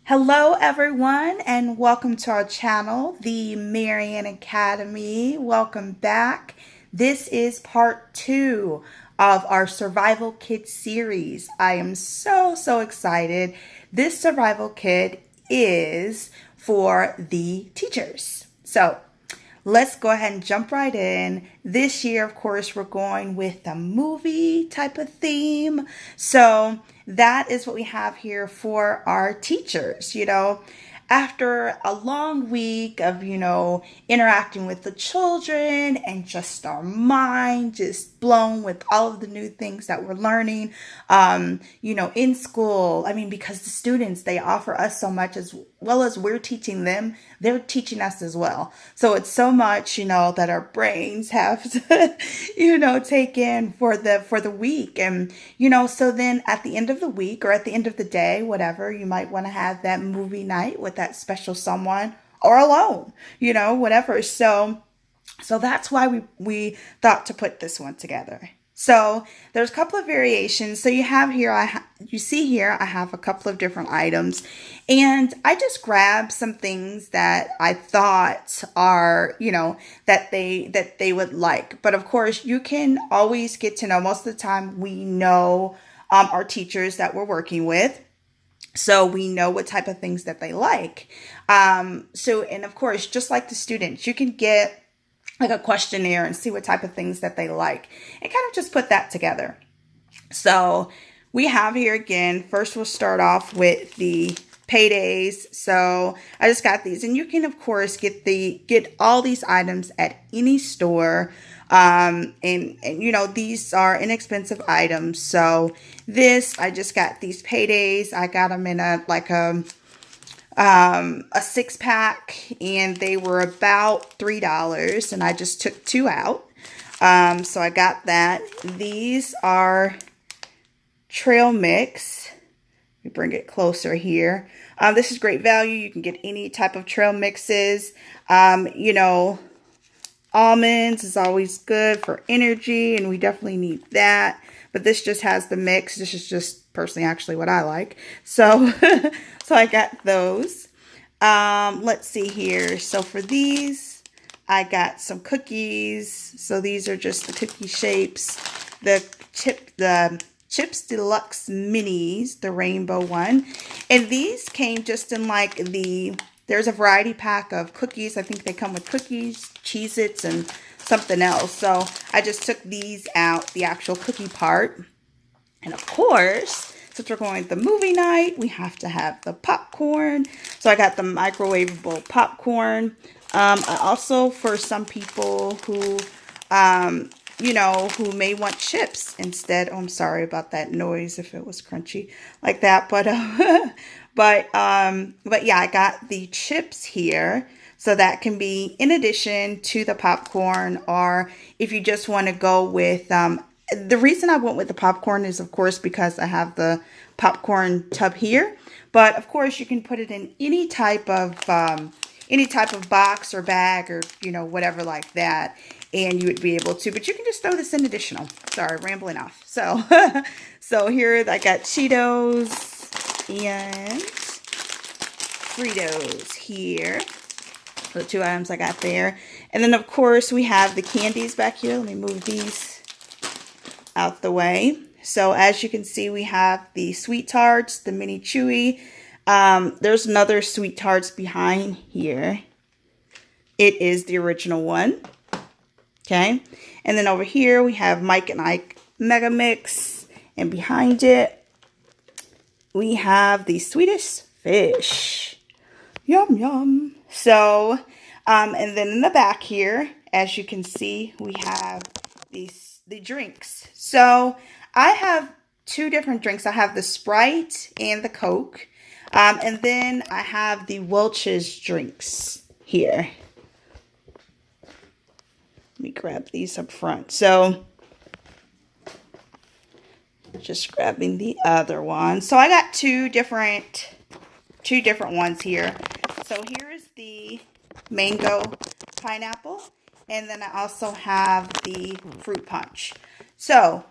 Hello, everyone, and welcome to our channel, the Marion Academy. Welcome back. This is part 2 of our Survival Kit series. I am so excited. This survival kit is for the teachers. So let's go ahead and jump right in. This year, of course, we're going with a movie type of theme. So that is what we have here for our teachers. After a long week of, interacting with the children and just our mind just blown with all of the new things that we're learning, in school. I mean, because the students, they offer us so much as well as we're teaching them, they're teaching us as well. So it's so much, that our brains have to, take in for the week. And, so then at the end of the week or at the end of the day, whatever, you might want to have that movie night with that special someone or alone, whatever. So that's why we thought to put this one together. So there's a couple of variations. So you have here, you see here, I have a couple of different items, and I just grabbed some things that I thought are, that they would like. But of course, you can always get to know. Most of the time, we know our teachers that we're working with. So we know what type of things that they like. And of course, just like the students, you can get like a questionnaire and see what type of things that they like and kind of just put that together. So we have here again, first we'll start off with the paydays. So I just got these, and you can of course get all these items at any store. And these are inexpensive items. So I just got these paydays. I got them in a 6-pack, and they were about $3, and I just took 2 out. So I got that. These are trail mix. Let me bring it closer here. This is great value. You can get any type of trail mixes. Almonds is always good for energy, and we definitely need that. But this just has the mix. This is just personally actually what I like. So so I got those. Let's see here. So for these, I got some cookies. So these are just the cookie shapes. The Chips Deluxe Minis, the rainbow one. And these came just in like there's a variety pack of cookies. I think they come with cookies, Cheez-Its, and something else. So I just took these out, the actual cookie part. And of course, since we're going to the movie night, we have to have the popcorn. So I got the microwavable popcorn. I also, for some people who, who may want chips instead. Oh, I'm sorry about that noise if it was crunchy like that. But yeah, I got the chips here. So that can be in addition to the popcorn, or if you just want to go with, the reason I went with the popcorn is, of course, because I have the popcorn tub here. But of course, you can put it in any type of box or bag or, whatever like that. And you would be able to, but you can just throw this in additional. Sorry, rambling off. So, so here I got Cheetos and Fritos here. The 2 items I got there. And then, of course, we have the candies back here. Let me move these out the way. So as you can see, we have the Sweet Tarts, the Mini Chewy. There's another Sweet Tarts behind here. It is the original one. Okay. And then over here, we have Mike and Ike Mega Mix. And behind it, we have the Swedish Fish. Yum, yum. So, and then in the back here, as you can see, we have the drinks. So I have 2 different drinks. I have the Sprite and the Coke. And then I have the Welch's drinks here. Let me grab these up front. So just grabbing the other one. So I got two different ones here. So here is the mango pineapple, and then I also have the fruit punch. So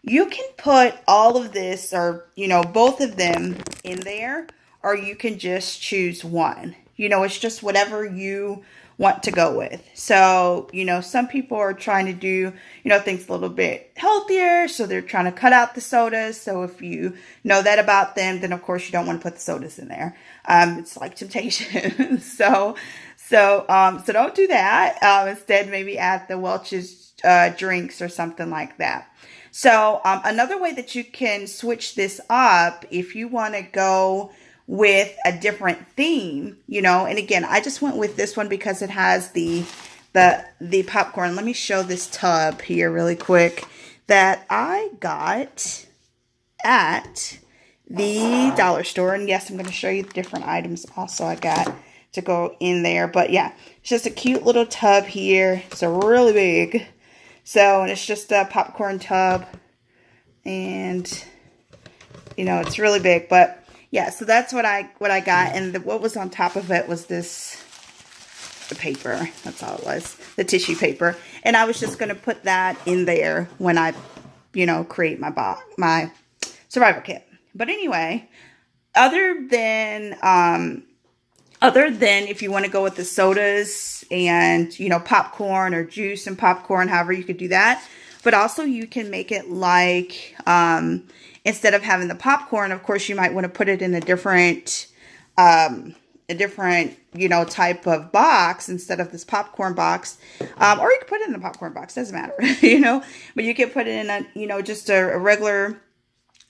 you can put all of this, or both of them in there, or you can just choose one. You know, it's just whatever you want to go with. So, you know, some people are trying to do, you know, things a little bit healthier. So they're trying to cut out the sodas. So if you know that about them, then of course you don't want to put the sodas in there. It's like temptation. So don't do that. Instead, maybe add the Welch's drinks or something like that. So another way that you can switch this up, if you want to go with a different theme, you know, and again, I just went with this one because it has the popcorn. Let me show this tub here really quick that I got at the dollar store. And yes, I'm going to show you the different items also I got to go in there. But yeah, it's just a cute little tub here. It's a really big. So, and it's just a popcorn tub. And, you know, it's really big. But yeah, so that's what I got. And what was on top of it was the paper. That's all it was. The tissue paper. And I was just going to put that in there when I, you know, create my survival kit. But anyway, other than if you want to go with the sodas and, you know, popcorn or juice and popcorn, however you could do that. But also you can make it like, instead of having the popcorn, of course, you might want to put it in a different, you know, type of box instead of this popcorn box. Or you can put it in the popcorn box. Doesn't matter, you know. But you can put it in a, you know, just a regular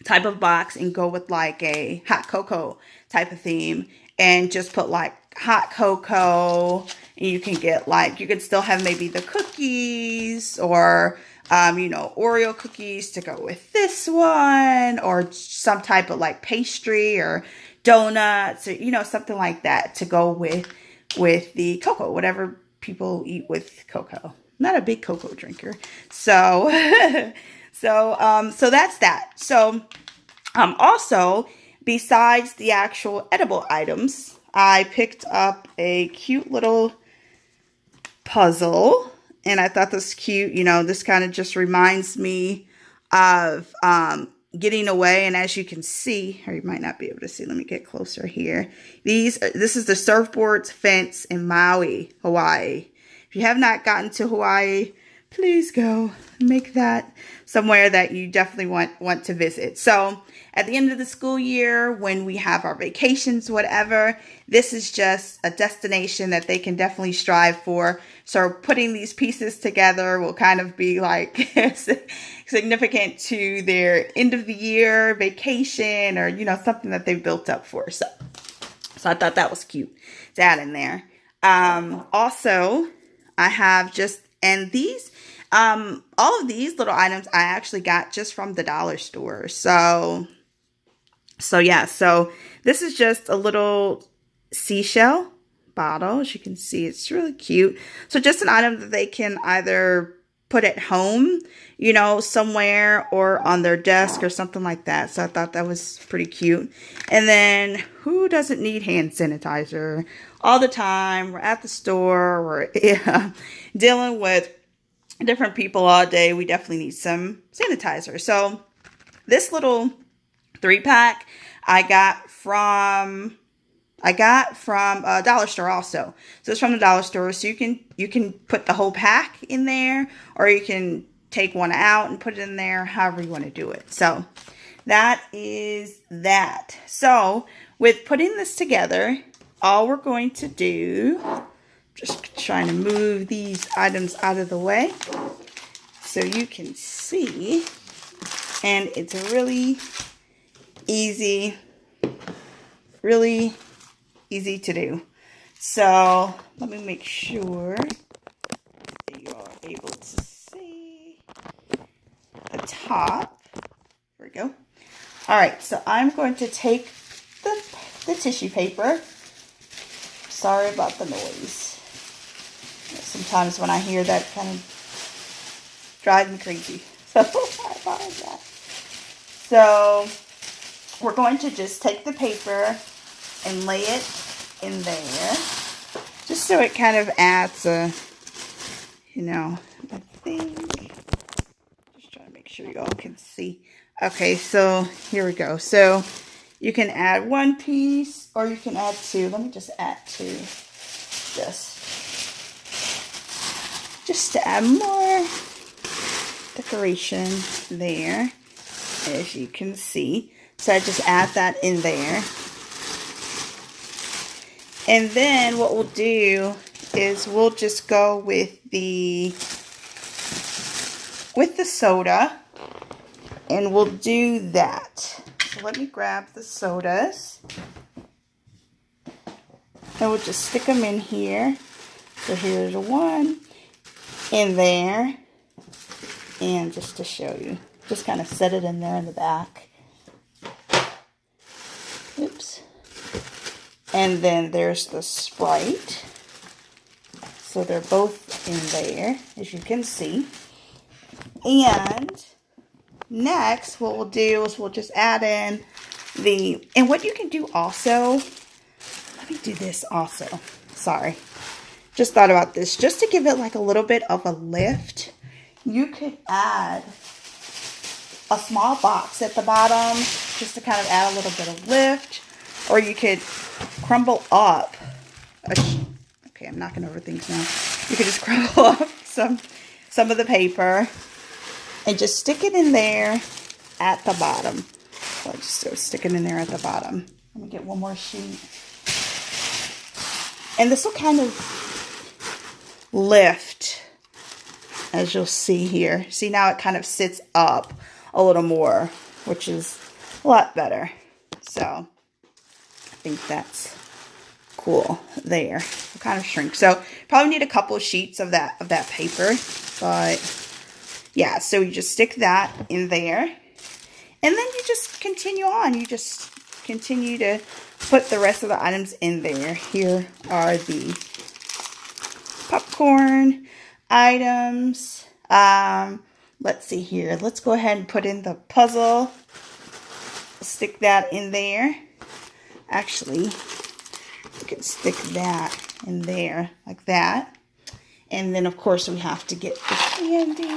type of box and go with like a hot cocoa type of theme. And just put like hot cocoa. And you can get like, you could still have maybe the cookies or you know, Oreo cookies to go with this one, or some type of like pastry or donuts, or, you know, something like that to go with the cocoa, whatever people eat with cocoa. I'm not a big cocoa drinker. So, so that's that. So, also, besides the actual edible items, I picked up a cute little puzzle. And I thought this was cute. You know, this kind of just reminds me of getting away. And as you can see, or you might not be able to see, let me get closer here. This is the surfboards fence in Maui, Hawaii. If you have not gotten to Hawaii, please go. Make that somewhere that you definitely want to visit. So at the end of the school year, when we have our vacations, whatever, this is just a destination that they can definitely strive for. So putting these pieces together will kind of be like significant to their end of the year vacation, or, you know, something that they've built up for. So I thought that was cute to add in there. Also, I have just, and these, all of these little items I actually got just from the dollar store. So yeah, so this is just a little seashell bottle. As you can see, it's really cute. So just an item that they can either put at home, you know, somewhere, or on their desk or something like that. So I thought that was pretty cute. And then who doesn't need hand sanitizer all the time? We're at the store, we're dealing with different people all day. We definitely need some sanitizer. So this little 3-pack I got from a dollar store also. So it's from the dollar store. So you can put the whole pack in there, or you can take one out and put it in there, however you want to do it. So that is that. So with putting this together, all we're going to do, just trying to move these items out of the way so you can see, and it's really easy to do. So let me make sure that you are able to see the top. There we go. All right, so I'm going to take the tissue paper. Sorry about the noise. Sometimes when I hear that, kind of drives me crazy. So I apologize. So we're going to just take the paper and lay it in there, just so it kind of adds a, you know, I think, just trying to make sure you all can see. Okay, so here we go. So You can add one piece or you can add two. Let me just add two. Just to add more decoration there, as you can see. So I just add that in there. And then what we'll do is we'll just go with the soda, and we'll do that. So let me grab the sodas, and we'll just stick them in here. So here's one in there, and just to show you, just kind of set it in there in the back. Oops. And then there's the Sprite. So they're both in there, as you can see. And next, what we'll do is we'll just add in and what you can do also, let me do this also. Sorry. Just thought about this. Just to give it like a little bit of a lift, you could add a small box at the bottom, just to kind of add a little bit of lift. Or you could crumble up. Okay, I'm knocking over things now. You could just crumble up some of the paper and just stick it in there at the bottom. So I just stick it in there at the bottom. Let me get one more sheet. And this will kind of lift, as you'll see here. See, now it kind of sits up a little more, which is a lot better. So I think that's cool there. It'll kind of shrink. So probably need a couple of sheets of that paper. But yeah, so you just stick that in there. And then you just continue on. You just continue to put the rest of the items in there. Here are the popcorn items. Let's see here. Let's go ahead and put in the puzzle. Stick that in there. Actually, you can stick that in there like that. And then, of course, we have to get the candy.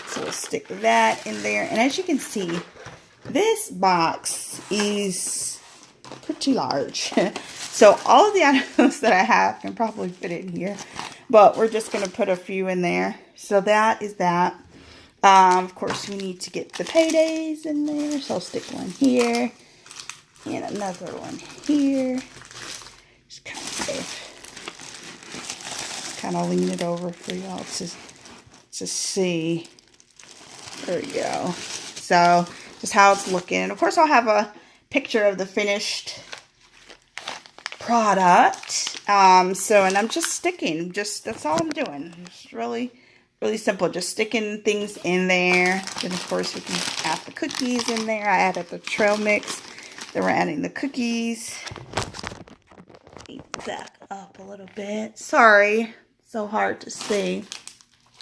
So we'll stick that in there. And as you can see, this box is pretty large. So all of the items that I have can probably fit in here. But we're just going to put a few in there. So that is that. Of course, we need to get the paydays in there. So I'll stick one here. And another one here. Just kind of lean it over for y'all to see. There we go. So just how it's looking. And of course, I'll have a picture of the finished product. And I'm just sticking. That's all I'm doing. It's really simple. Just sticking things in there. Then of course we can add the cookies in there. I added the trail mix. Then we're adding the cookies. Back up a little bit. Sorry, so hard to see.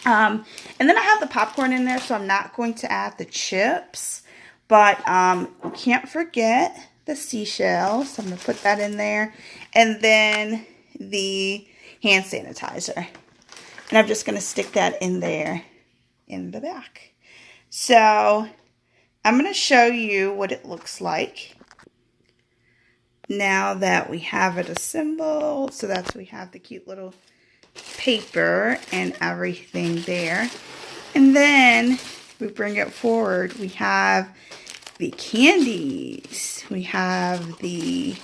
And then I have the popcorn in there, so I'm not going to add the chips. But we can't forget the seashells. So I'm going to put that in there. And then the hand sanitizer. And I'm just going to stick that in there in the back. So I'm going to show you what it looks like now that we have it assembled. So we have the cute little paper and everything there. And then we bring it forward. We have the candies. We have the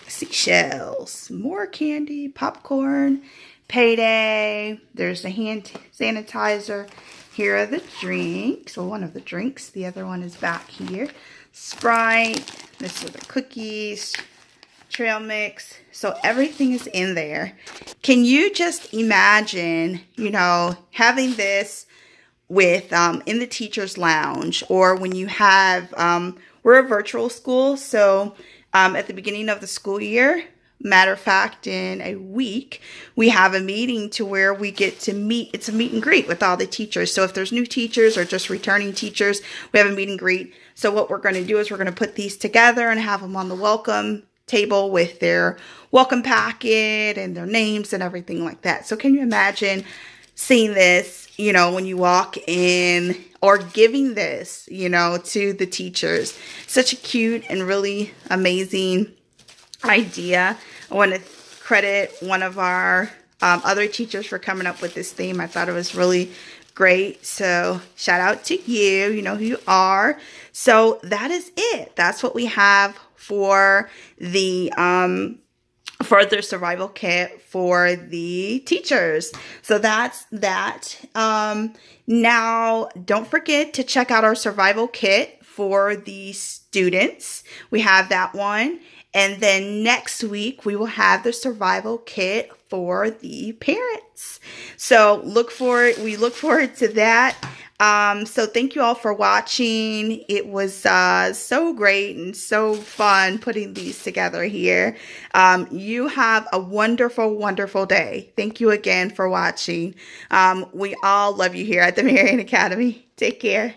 seashells, more candy, popcorn, payday. There's the hand sanitizer. Here are the drinks. Well, one of the drinks. The other one is back here. Sprite. This are the cookies. Trail mix. So everything is in there. Can you just imagine, having this with in the teacher's lounge, or when you have, we're a virtual school, so at the beginning of the school year, matter of fact, in a week, we have a meeting to where we get to meet. It's a meet and greet with all the teachers. So if there's new teachers or just returning teachers, we have a meet and greet. So what we're going to do is we're going to put these together and have them on the welcome table with their welcome packet and their names and everything like that. So can you imagine seeing this, when you walk in, or giving this, to the teachers. Such a cute and really amazing idea. I want to credit one of our other teachers for coming up with this theme. I thought it was really great. So shout out to you. You know who you are. So that is it. That's what we have for the survival kit for the teachers. So that's that. Now, don't forget to check out our survival kit for the students. We have that one. And then next week, we will have the survival kit for the parents. So we look forward to that. So thank you all for watching. It was so great and so fun putting these together here. You have a wonderful, wonderful day. Thank you again for watching. We all love you here at the Marion Academy. Take care.